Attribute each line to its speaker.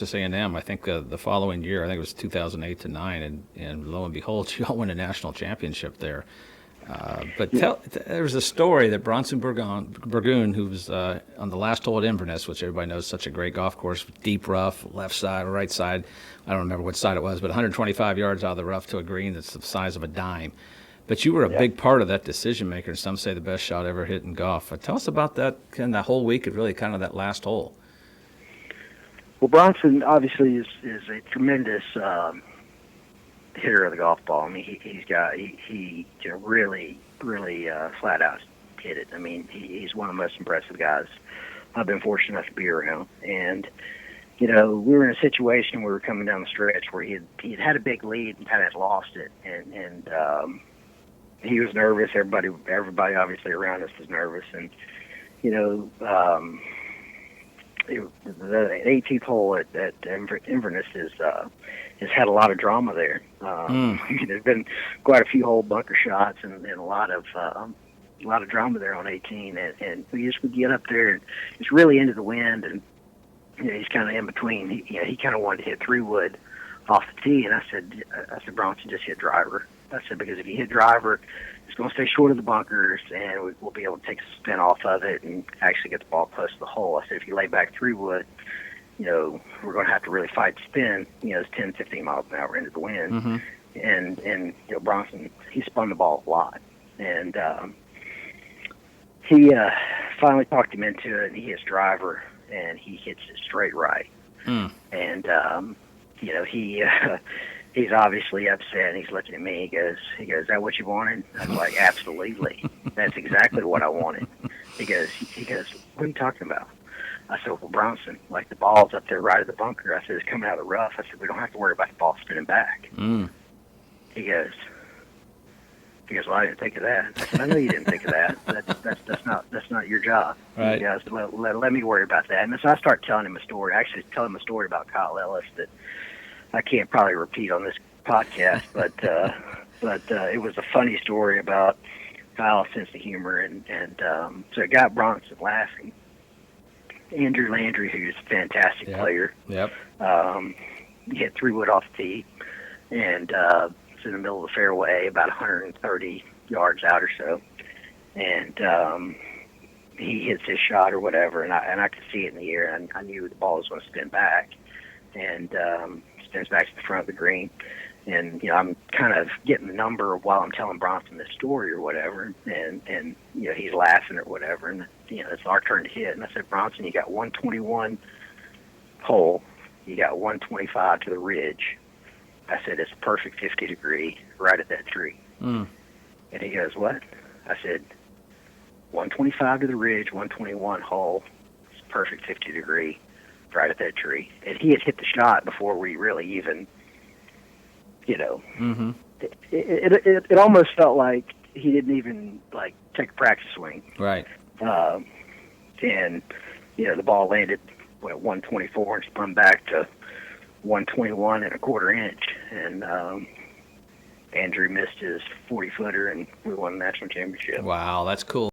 Speaker 1: Texas A&M. I think the following year, I think it was 2008 to 9, and lo and behold, you all win a national championship there. But
Speaker 2: Yeah.
Speaker 1: there was a story that Bronson Burgoon, who was on the last hole at Inverness, which everybody knows is such a great golf course, deep rough, left side, right side. I don't remember which side it was, but 125 yards out of the rough to a green that's the size of a dime. But you were a
Speaker 2: Yeah.
Speaker 1: big part of that decision maker, and some say the best shot ever hit in golf. Tell us about that, kind of that whole week, and really kind of that last hole.
Speaker 2: Well, Bronson obviously is a tremendous hitter of the golf ball. I mean, he really flat out hit it. I mean, he's one of the most impressive guys I've been fortunate enough to be around. And we were in a situation where we were coming down the stretch where he had a big lead and kind of lost it, and he was nervous. Everybody obviously around us was nervous, and the 18th hole at Inverness has had a lot of drama there. There's been quite a few hole bunker shots and a lot of drama there on 18, and we just would get up there and it's really into the wind, and he's kind of in between. He kind of wanted to hit 3-wood off the tee, and I said, Bronson, just hit driver. I said, because if you hit driver, it's going to stay short of the bunkers, and we'll be able to take a spin off of it and actually get the ball close to the hole. I said, if you lay back 3-wood, we're going to have to really fight spin. It's 10, 15 miles an hour into the wind.
Speaker 1: Mm-hmm.
Speaker 2: And Bronson, he spun the ball a lot. And he finally talked him into it, and he hits driver, and he hits it straight right. And, he's obviously upset, and he's looking at me. He goes, "Is that what you wanted?" I was like, "Absolutely. That's exactly what I wanted." He goes, "What are you talking about?" I said, "Well, Bronson, like the ball's up there right at the bunker." I said, "It's coming out of the rough." I said, "We don't have to worry about the ball spinning back." He goes, "Well, I didn't think of that." I said, "I know you didn't think of that. That's not your job."
Speaker 1: Right.
Speaker 2: He goes, let me worry about that. And so I start telling him a story. Actually, tell him a story about Kyle Ellis that I can't probably repeat on this podcast, but it was a funny story about Kyle's sense of humor, and so it got Bronson laughing. Andrew Landry, who's a fantastic player,
Speaker 1: Yep.
Speaker 2: He hit 3-wood off the tee, and it's in the middle of the fairway, about 130 yards out or so, and he hits his shot or whatever, and I could see it in the air, and I knew the ball was going to spin back, and spins back to the front of the green. And, I'm kind of getting the number while I'm telling Bronson this story or whatever. And he's laughing or whatever. And, it's our turn to hit. And I said, "Bronson, you got 121 hole. You got 125 to the ridge." I said, "It's a perfect 50-degree right at that tree." And he goes, "What?" I said, 125 to the ridge, 121 hole. It's a perfect 50-degree right at that tree. And he had hit the shot before we really even,
Speaker 1: Mm-hmm.
Speaker 2: it almost felt like he didn't even take a practice swing.
Speaker 1: Right.
Speaker 2: And the ball landed at 124 and spun back to 121 and a quarter inch, and Andrew missed his 40-footer, and we won the national championship.
Speaker 1: Wow, that's cool.